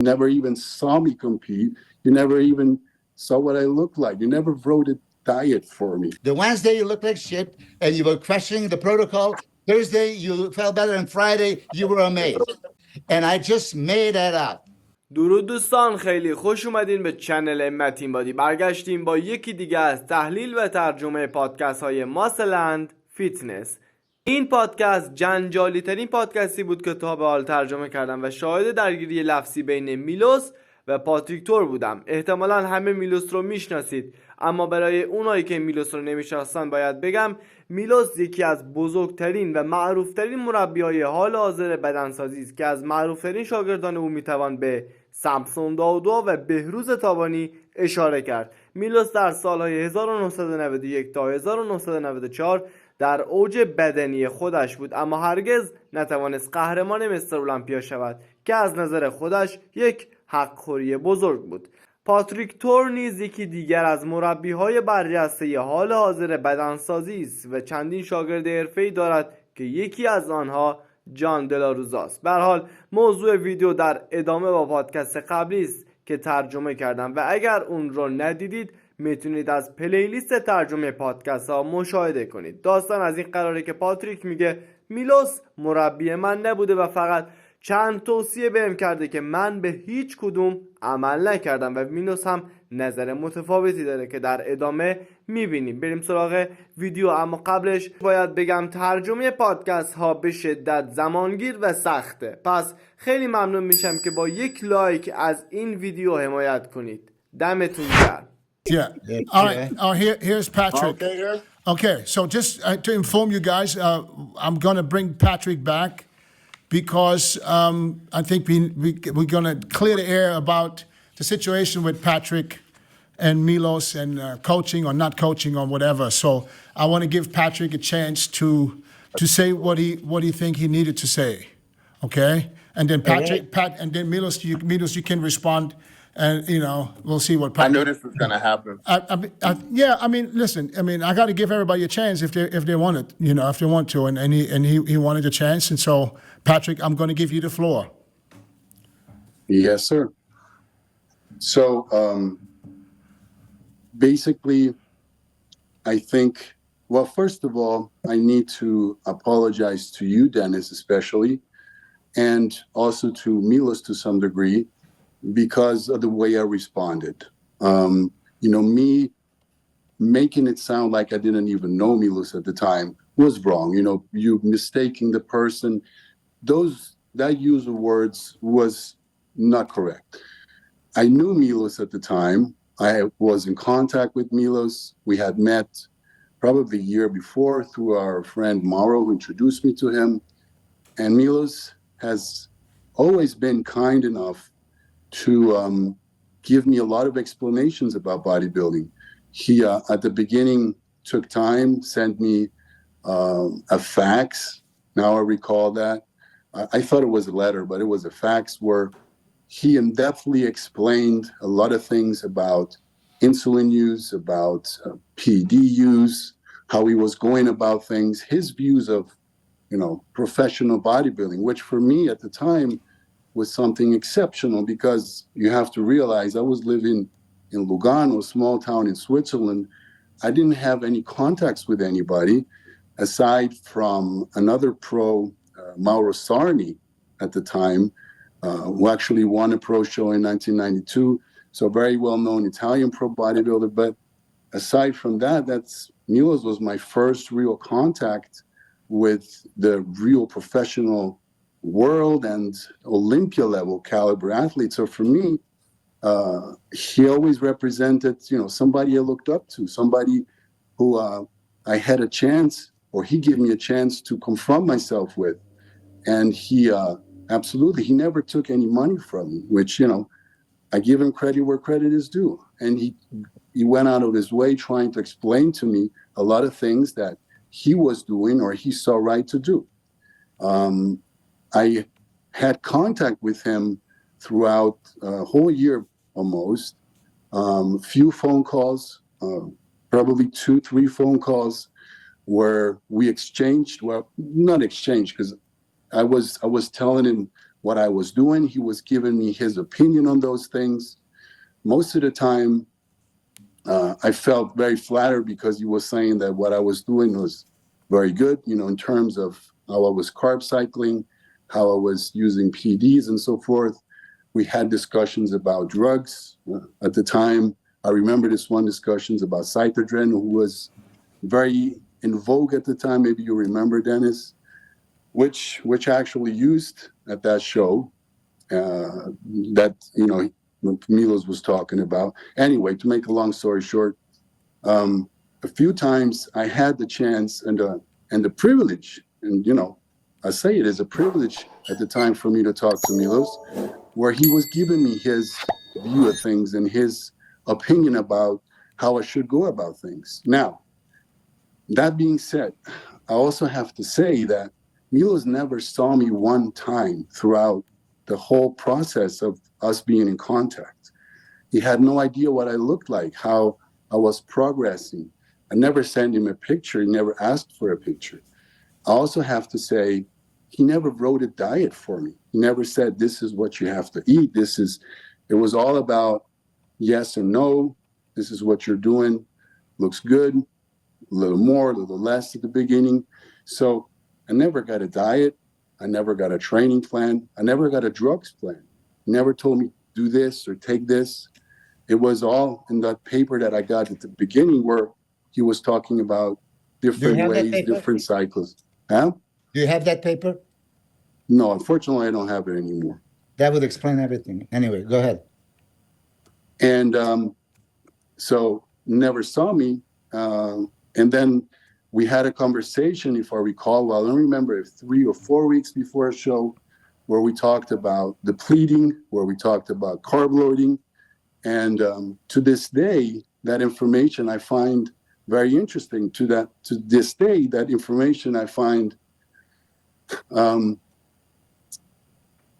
never even saw me compete. You never even saw what I looked like. You never wrote a diet for me. The Wednesday you looked like shit and you were questioning the protocol. Thursday you felt better, and Friday you were amazed. And I just made that up. درود دوستان، خیلی خوش اومدین به چنل متین بادی. برگشتیم با یکی دیگه از تحلیل و ترجمه پادکست های ماسل فیتنس. این پادکست جنجالی ترین پادکستی بود که تا به حال ترجمه کردم و شاهد درگیری لفظی بین میلوس و پاتریک بودم. احتمالا همه میلوس رو میشناسید، اما برای اونایی که میلوس رو نمیشناسن باید بگم میلوس یکی از بزرگترین و معروفترین مربیای حال حاضر بدنسازی است که از معروفترین شاگردان او میتوان به سامسون داودو و بهروز تابانی اشاره کرد. میلوس در سالهای 1991 تا 1994 در اوج بدنی خودش بود، اما هرگز نتوانست قهرمان مستر المپیا شود که از نظر خودش یک حق‌خوری بزرگ بود. پاتریک نیز یکی دیگر از مربی‌های برجسته حال حاضر بدنسازی است و چندین شاگرد حرفه‌ای دارد که یکی از آنها جان دلاروزاست. به هر حال موضوع ویدیو در ادامه با پادکست قبلی است که ترجمه کردم و اگر اون رو ندیدید میتونید از پلیلیست ترجمه پادکست ها مشاهده کنید. داستان از این قراره که پاتریک میگه میلوس مربی من نبوده و فقط چند توصیه بهم کرده که من به هیچ کدوم عمل نکردم و میلوس هم نظر متفاوتی داره که در ادامه میبینیم. بریم سراغ ویدیو، اما قبلش باید بگم ترجمه پادکست ها به شدت زمانگیر و سخته، پس خیلی ممنون میشم که با یک لایک از این ویدیو حمایت کنید. دمتون گرم. Yeah. All right. Here's Patrick. Okay. So just to inform you guys, I'm going to bring Patrick back because I think we're going to clear the air about the situation with Patrick and Milos and coaching or not coaching or whatever. So I want to give Patrick a chance to say what he think he needed to say. Okay. And then and then Milos, you can respond. And, we'll see what... I knew this was going to happen. I mean, listen, I got to give everybody a chance if they want it, if they want to. And he wanted a chance. And so, Patrick, I'm going to give you the floor. Yes, sir. So, basically, I think, well, first of all, I need to apologize to you, Dennis, especially, and also to Milos to some degree, because of the way I responded. Me making it sound like I didn't even know Milos at the time was wrong. You mistaking the person, that use of words was not correct. I knew Milos at the time. I was in contact with Milos. We had met probably a year before through our friend Mauro, who introduced me to him. And Milos has always been kind enough to give me a lot of explanations about bodybuilding. He, at the beginning, took time, sent me a fax. Now I recall that. I thought it was a letter, but it was a fax where he in-depthly explained a lot of things about insulin use, about PD use, how he was going about things, his views of, professional bodybuilding, which for me at the time was something exceptional, because you have to realize I was living in Lugano, a small town in Switzerland. I didn't have any contacts with anybody aside from another pro, Mauro Sarni at the time, who actually won a pro show in 1992. So a very well-known Italian pro bodybuilder. But aside from that, Milos was my first real contact with the real professional world and Olympia level caliber athlete. So for me, he always represented, somebody I looked up to, somebody who I had a chance, or he gave me a chance to confront myself with. And he absolutely, he never took any money from me, which, I give him credit where credit is due. And he went out of his way trying to explain to me a lot of things that he was doing or he saw right to do. I had contact with him throughout a whole year almost. Few phone calls, probably 2-3 phone calls where we exchanged, well, not exchanged, because I was telling him what I was doing. He was giving me his opinion on those things. Most of the time, I felt very flattered because he was saying that what I was doing was very good, in terms of how I was carb cycling, how I was using PDs and so forth. We had discussions about drugs. At the time, I remember this one discussions about cytodren, who was very in vogue at the time. Maybe you remember, Dennis, which I actually used at that show that, Milos was talking about. Anyway, to make a long story short, a few times I had the chance and the privilege, and I say it is a privilege at the time for me to talk to Milos, where he was giving me his view of things and his opinion about how I should go about things. Now, that being said, I also have to say that Milos never saw me one time throughout the whole process of us being in contact. He had no idea what I looked like, how I was progressing. I never sent him a picture. He never asked for a picture. I also have to say, he never wrote a diet for me. He never said, this is what you have to eat. It was all about yes and no. This is what you're doing. Looks good. A little more, a little less at the beginning. So I never got a diet. I never got a training plan. I never got a drugs plan. He never told me, do this or take this. It was all in that paper that I got at the beginning where he was talking about different ways, different cycles. Huh? Do you have that paper? No, unfortunately, I don't have it anymore. That would explain everything. Anyway, go ahead. And so never saw me. And then we had a conversation, if I recall well, I don't remember if 3 or 4 weeks before a show, where we talked about depleting, where we talked about carb loading. And to this day, that information I find very interesting. To this day, that information I find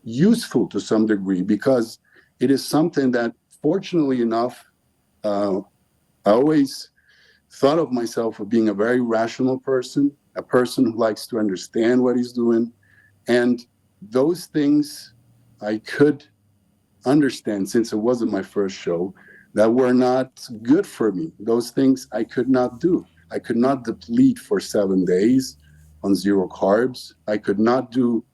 useful to some degree, because it is something that, fortunately enough, I always thought of myself as being a very rational person, a person who likes to understand what he's doing. And those things I could understand, since it wasn't my first show, that were not good for me. Those things I could not do. I could not deplete for 7 days on 0 carbs. I could not do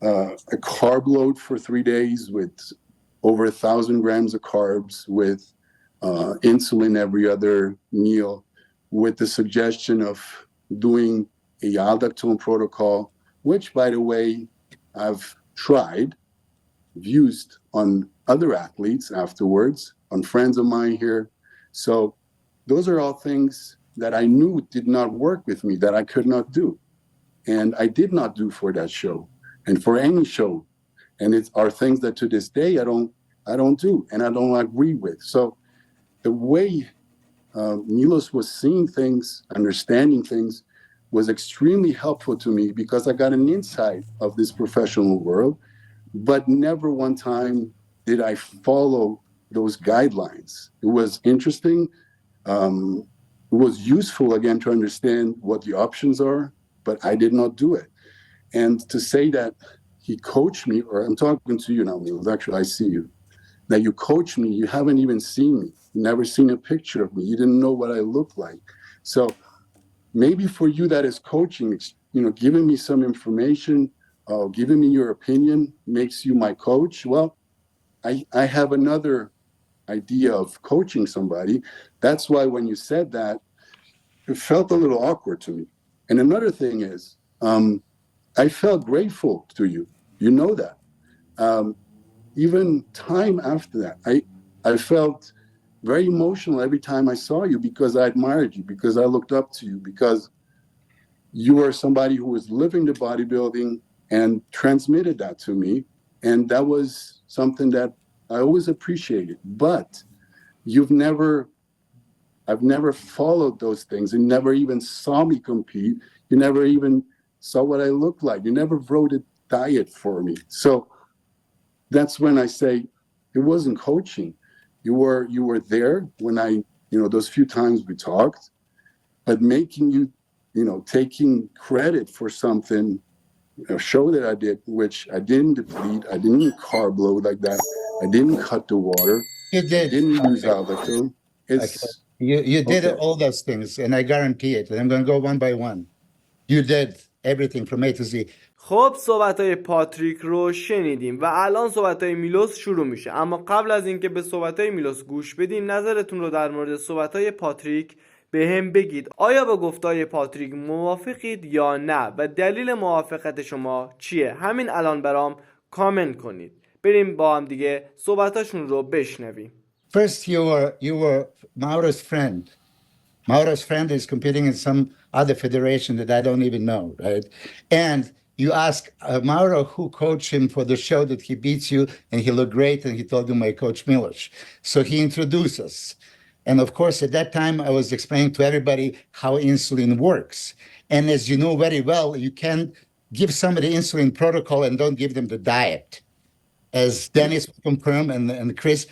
a carb load for 3 days with over 1,000 grams of carbs, with insulin every other meal, with the suggestion of doing a aldactone protocol, which, by the way, I've tried, used on other athletes afterwards, on friends of mine here. So those are all things that I knew did not work with me, that I could not do. And I did not do for that show and for any show. And it are things that to this day I don't do and I don't agree with. So the way Milos was seeing things, understanding things, was extremely helpful to me, because I got an insight of this professional world, but never one time did I follow those guidelines. It was interesting. It was useful, again, to understand what the options are, but I did not do it. And to say that he coached me, or I'm talking to you now, Milos, actually, I see you, that you coach me, you haven't even seen me, you never seen a picture of me, you didn't know what I look like. So maybe for you that is coaching, giving me some information, giving me your opinion makes you my coach. Well, I have another idea of coaching somebody. That's why when you said that, it felt a little awkward to me. And another thing is, I felt grateful to you. You know that. Even time after that, I felt very emotional every time I saw you, because I admired you, because I looked up to you, because you were somebody who was living the bodybuilding and transmitted that to me. And that was something that I always appreciated. But I've never followed those things. You never even saw me compete. You never even saw what I looked like. You never wrote a diet for me. So that's when I say it wasn't coaching. You were there when those few times we talked, but making you, taking credit for something show that I did, which I didn't deplete, I didn't carb load like that, I didn't cut the water, You did. I didn't use alcohol. It's You did okay. all those things, and I guarantee it. And I'm going to go one by one. You did everything from A to Z. خب صحبت‌های پاتریک رو شنیدیم و الان صحبت‌های میلوس شروع میشه. اما قبل از اینکه به صحبت‌های میلوس گوش بدیم، نظرتون رو در مورد صحبت‌های پاتریک به هم بگید. آیا با گفتهای پاتریک موافقید یا نه و دلیل موافقت شما چیه؟ همین الان برام کامنت کنید. بریم با هم دیگه صحبتاشون رو بشنویم. First, you were Maura's friend. Maura's friend is competing in some other federation that I don't even know, right? And you ask Maura who coached him for the show that he beats you, and he looked great, and he told you, my coach Miloš. So he introduced us. And of course, at that time, I was explaining to everybody how insulin works. And as you know very well, you can't give somebody insulin protocol and don't give them the diet. As Deniz confirmed and Kris,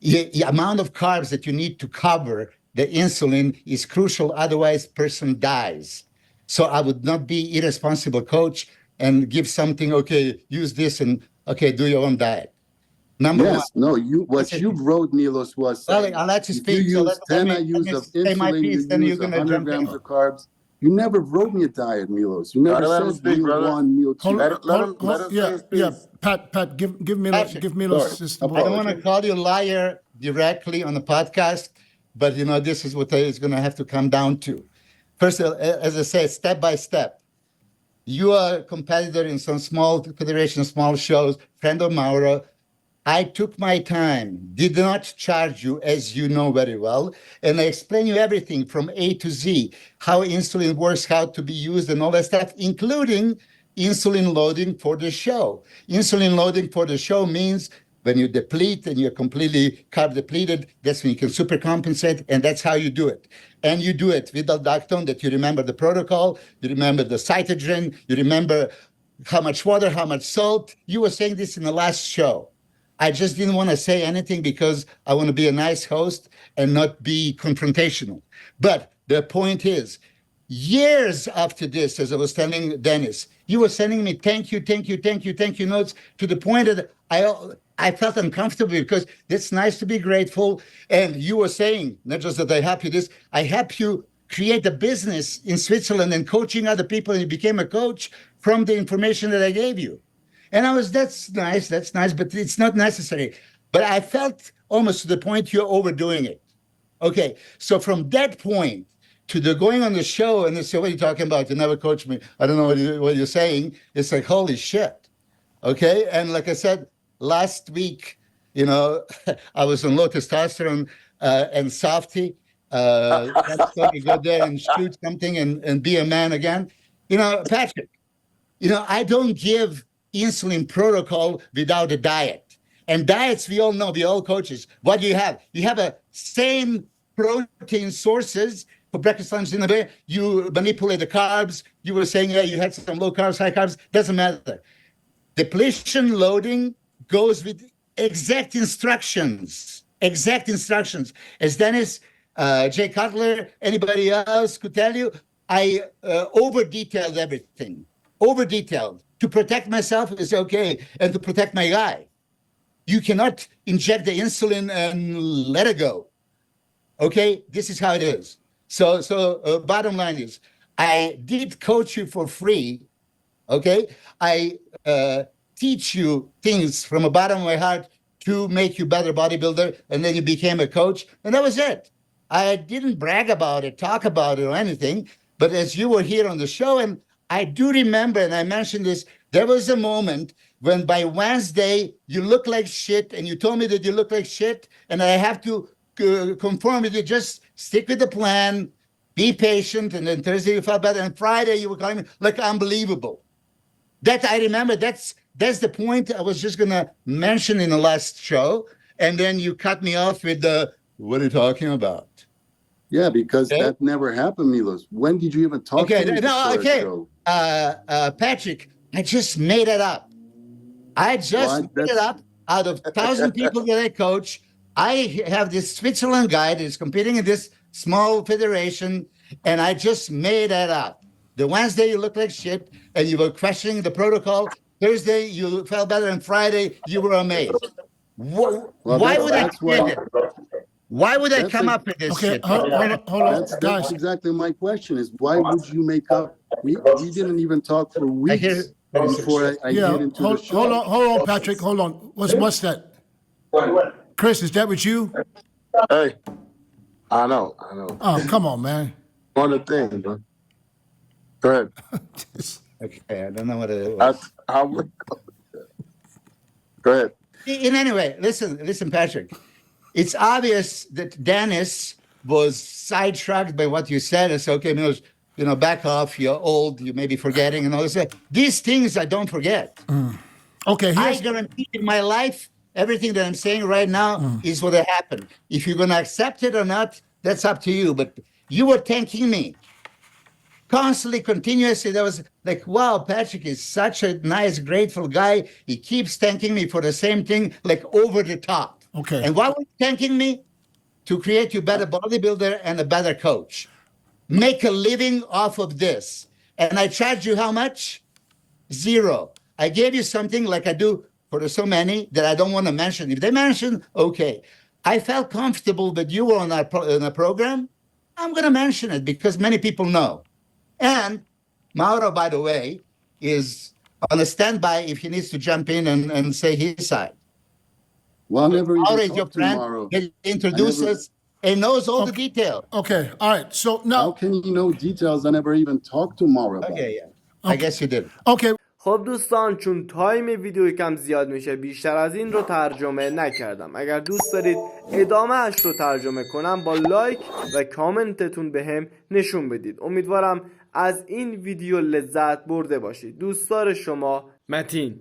the amount of carbs that you need to cover the insulin is crucial, otherwise person dies. So I would not be irresponsible coach and give something, okay, use this and okay, do your own diet. Number yes, one. no, you wrote, Milos, was Well, I'll let you speak. if you So use 10 IUs of say my insulin, piece, you then use you're going to 100 jump grams in. of carbs. You never wrote me a diet, Milos. You never Let him said speak, meal brother. one, meal two. Let him say his piece. Pat, give Milos Sorry. this. I don't want to call you liar directly on the podcast, but you know, this is what it's going to have to come down to. First, as I say, step by step. You are a competitor in some small federation, small shows, friend of Mauro. I took my time, did not charge you, as you know very well, and I explain you everything from A to Z, how insulin works, how to be used, and all that stuff, including insulin loading for the show. Insulin loading for the show means when you deplete and you're completely carb depleted, that's when you can supercompensate, and that's how you do it. And you do it with aldactone, that you remember the protocol, you remember the cytogen, you remember how much water, how much salt. You were saying this in the last show. I just didn't want to say anything because I want to be a nice host and not be confrontational. But the point is, years after this, as I was telling Deniz, you were sending me thank you notes to the point that I felt uncomfortable because it's nice to be grateful. And you were saying, not just that I help you this, I help you create a business in Switzerland and coaching other people, and you became a coach from the information that I gave you. And I was, that's nice, but it's not necessary. But I felt almost to the point you're overdoing it. Okay, so from that point to the going on the show and they say, what are you talking about? You never coached me. I don't know what you're saying. It's like, holy shit. Okay, and like I said, last week, you know, I was on low testosterone and softy. That's let me go there and shoot something and be a man again. You know, Patrick, you know, I don't give insulin protocol without a diet. And diets, we all know, we all coaches. What do you have? You have a same protein sources for breakfast, lunch, dinner. You manipulate the carbs. You were saying, yeah, you had some low carbs, high carbs. Doesn't matter. Depletion loading goes with exact instructions. As Dennis, Jay Cutler, anybody else could tell you, I over-detailed everything. Over-detailed. To protect myself is okay, and to protect my guy. You cannot inject the insulin and let it go. Okay, this is how it is. So bottom line is, I did coach you for free. Okay, I teach you things from the bottom of my heart to make you better bodybuilder, and then you became a coach, and that was it. I didn't brag about it, talk about it, or anything. But as you were here on the show, and I do remember, and I mentioned this, there was a moment when by Wednesday you look like shit, and you told me that you look like shit, and I have to conform with you. Just stick with the plan, be patient, and then Thursday you felt better, and Friday you were calling me like unbelievable. That I remember. That's the point I was just gonna mention in the last show, and then you cut me off with the what are you talking about? Yeah, because that never happened, Milos. When did you even talk to me before the show? Patrick, I just made it up. I just made it up out of 1,000 people that I coach. I have this Switzerland guy that is competing in this small federation, and I just made that up. The Wednesday you look like shit and you were questioning the protocol. Thursday you felt better, and Friday you were amazed. Why would I create it? Why would I come up with this shit? Hold on, That's guys. exactly my question is why would you make up? We didn't even talk for weeks before I get into the show. Hold on, Patrick. Hold on. What's that? Chris, is that with you? Hey, I know. Oh, come on, man. One of the things, bro. Go ahead. Okay, I don't know what it was. Go ahead. In any way, listen, Patrick. It's obvious that Deniz was sidetracked by what you said. It's okay, Milos, back off. You're old. You may be forgetting and all this. These things I don't forget. Okay, I guarantee in my life, everything that I'm saying right now is what happened. If you're going to accept it or not, that's up to you. But you were thanking me constantly, continuously. That was like, wow, Patrick is such a nice, grateful guy. He keeps thanking me for the same thing, like over the top. Okay. And why were you thanking me? To create you a better bodybuilder and a better coach. Make a living off of this. And I charge you how much? 0. I gave you something like I do for so many that I don't want to mention. If they mention, okay. I felt comfortable that you were on a program. I'm going to mention it because many people know. And Mauro, by the way, is on a standby if he needs to jump in and say his side. Well, I never Mauro even is your talked to friend. Mauro. He introduces and knows all the details. Okay, all right. So now, How can you know details? I never even talked to Mauro about. Okay, yeah. I guess you did. okay. خب دوستان، چون تایم ویدیو کم زیاد میشه بیشتر از این رو ترجمه نکردم. اگر دوست دارید ادامه اش رو ترجمه کنم با لایک و کامنتتون بهم نشون بدید. امیدوارم از این ویدیو لذت برده باشید. دوستدار شما، متین.